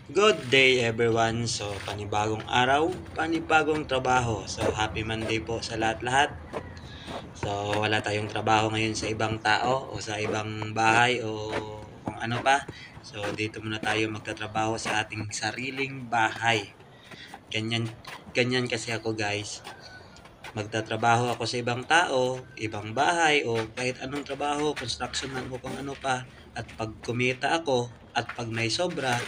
Good day everyone. So, panibagong araw, panibagong trabaho. So, happy Monday po sa lahat-lahat. So, wala tayong trabaho ngayon sa ibang tao o sa ibang bahay o kung ano pa. So, dito muna tayo magtatrabaho sa ating sariling bahay. Ganyan, ganyan kasi ako guys. Magtatrabaho ako sa ibang tao, ibang bahay o kahit anong trabaho, construction man o kung ano pa. At pag kumita ako at pag may sobra,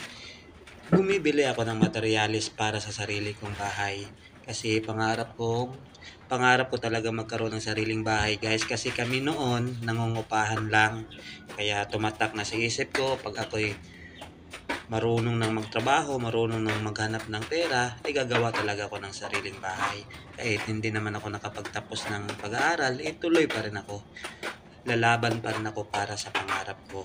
bumibili ako ng materyales para sa sarili kong bahay. Kasi pangarap ko talaga magkaroon ng sariling bahay guys. Kasi kami noon, nangungupahan lang. Kaya tumatak na sa isip ko, pag ako'y marunong nang magtrabaho, marunong nang maghanap ng pera, ay gagawa talaga ako ng sariling bahay. Kahit hindi naman ako nakapagtapos ng pag-aaral, tuloy pa rin ako. Lalaban pa rin ako para sa pangarap ko.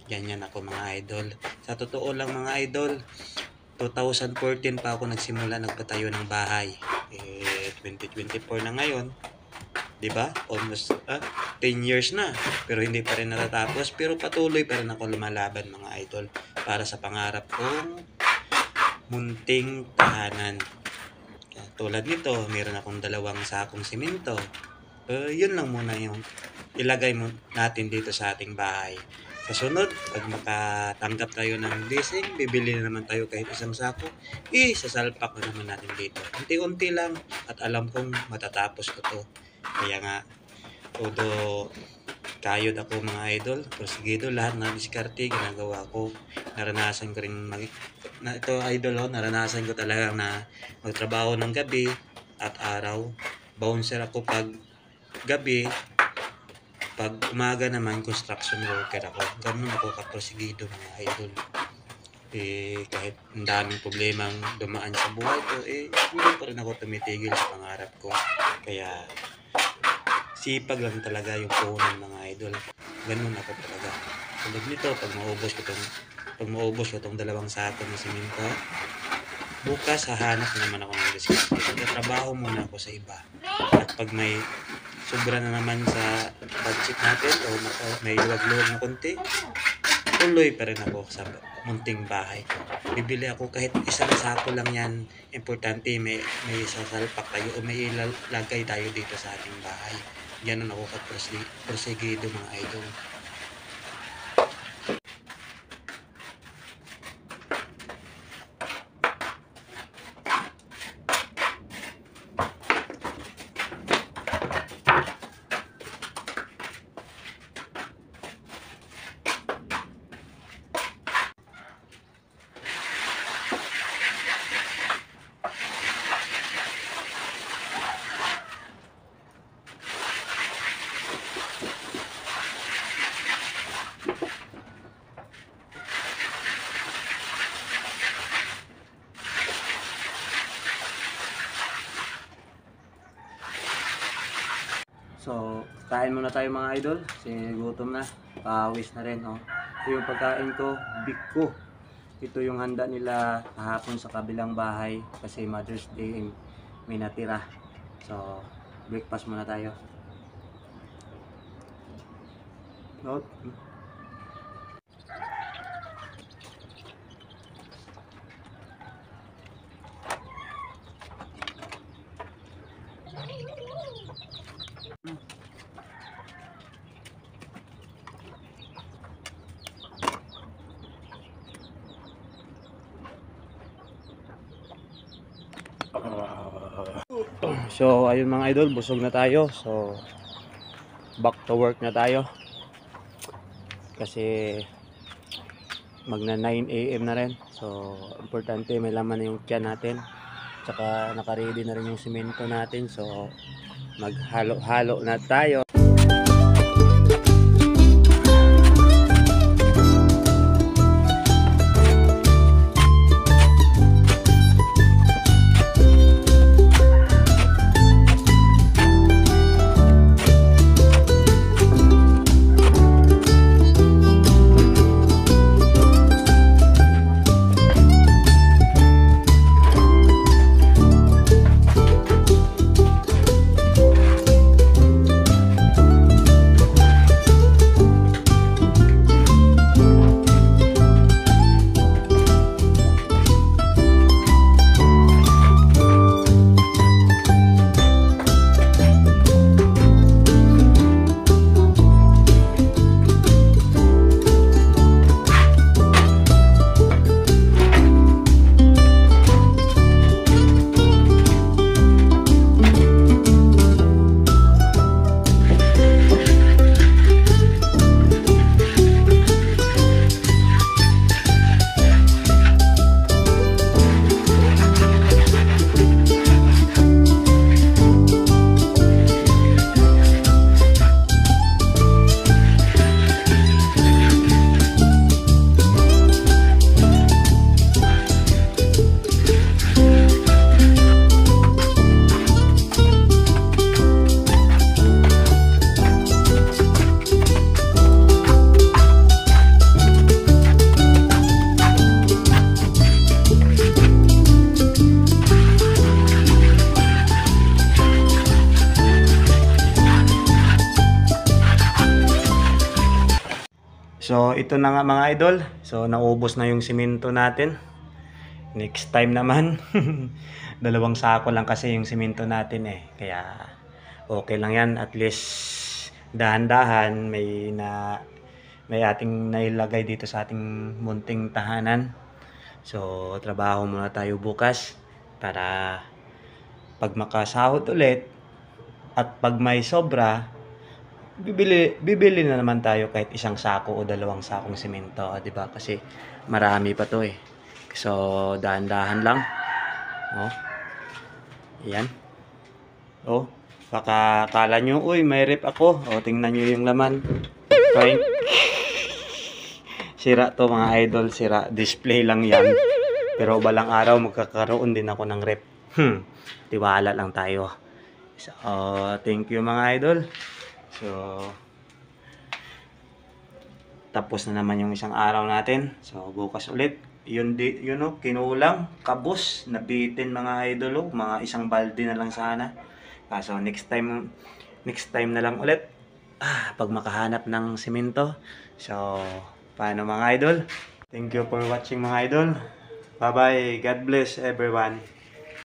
Ganyan ako mga idol. Sa totoo lang mga idol, 2014 pa ako nagsimula nagpatayo ng bahay. 2024 na ngayon. 'Di ba? Almost 10 years na. Pero hindi pa rin natatapos. Pero patuloy pa rin ako lumalaban mga idol para sa pangarap kong munting tahanan. Tulad nito, meron akong 2 sakong simento. Yun lang muna yung ilagay mo natin dito sa ating bahay. Sa sunod, pag makatanggap tayo ng leasing, bibili na naman tayo kahit 1 sako, sasalpak na naman natin dito. Unti-unti lang at alam kong matatapos ko to. Kaya nga, todo kayod ako mga idol. Porsigido, lahat ng diskarte, ginagawa ko. Naranasan ko rin ito idol, naranasan ko talaga na magtrabaho ng gabi at araw. Bouncer ako pag gabi, pag umaga naman construction worker ako. Ganun ako kaprosigido mga idol. Kahit ang daming problemang dumaan sa buhay ko, hindi pa rin ako tumitigil sa pangarap ko. Kaya sipag lang talaga yung puhunan mga idol. Ganun ako talaga. Tulad nito, pag maubos ko tong 2 sako ng simento, bukas hahanap naman ako ng diskarte. Magtatrabaho muna ako sa iba. At pag may sobra na naman sa budget natin o may luwag-luwag na konti, tuloy pa rin ako sa munting bahay. Bibili ako kahit 1 sako lang yan. Importante may sasalpak tayo o may ilalagay tayo dito sa ating bahay. Ganun ako kaprosigido mga idol. So, kain muna tayo mga idol. Kasi gutom na. Pawis na rin. Oh. Ito yung pagkain ko. Biko. Ito yung handa nila kahapon sa kabilang bahay. Kasi Mother's Day may natira. So, breakfast muna tayo. Note. So ayun mga idol, busog na tayo. So back to work na tayo. Kasi magna 9 AM na rin. So importante may laman na yung tiyan natin. Tsaka naka-ready na rin yung simento natin. So maghalo-halo na tayo. ito na nga mga idol. So, naubos na yung simento natin. Next time naman. 2 sako lang kasi yung simento natin eh. Kaya, okay lang yan. At least, dahan-dahan may ating nailagay dito sa ating munting tahanan. So, trabaho muna tayo bukas para pag makasahod ulit at pag may sobra, bibili na naman tayo kahit 1 sako o 2 sakong simento, di ba? Kasi marami pa to eh. So, dahan-dahan lang. Oh. Yan. Oh, baka kala nyo, uy, may rep ako. O, tingnan nyo yung laman. Okay. Sira to mga idol, sira. Display lang yan. Pero balang araw magkakaroon din ako ng rep. Tiwala lang tayo. So, thank you mga idol. So, tapos na naman yung isang araw natin. So, bukas ulit. Yun oh, kinulang, kabos, nabitin mga idol, oh. Mga 1 balde na lang sana. So, next time na lang ulit. Pag makahanap ng simento. So, paano mga idol? Thank you for watching mga idol. Bye-bye. God bless everyone.